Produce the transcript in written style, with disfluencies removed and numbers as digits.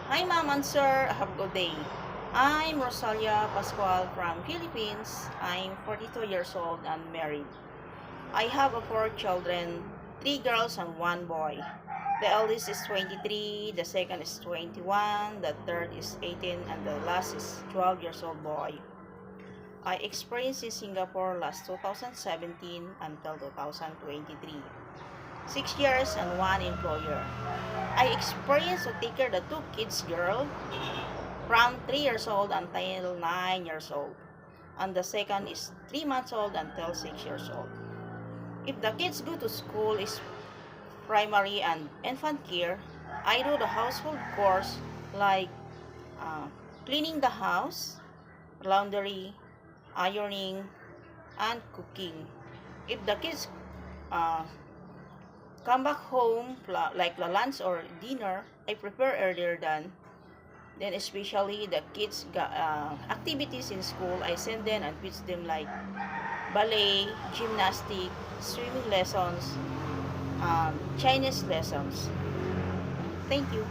Hi ma'am and sir, have a good day. I'm Rosalia Pascual from Philippines. I'm 42 years old and married. I have four children, three girls and one boy. The eldest is 23, the second is 21, the third is 18, and the last is 12 years old boy. I experienced in Singapore last 2017 until 2023. 6 years and one employer. I experienced to take care of the two kids girl from 3 years old until 9 years old. And the second is 3 months old until 6 years old. If the kids go to school is primary and infant care, I do the household chores like uh, cleaning the house, laundry, ironing, and cooking. If the kids uh, come back home like the lunch or dinner, I prepare earlier than then especially the kids activities in school, I send them and teach them like ballet, gymnastic, swimming lessons, Chinese lessons. Thank you.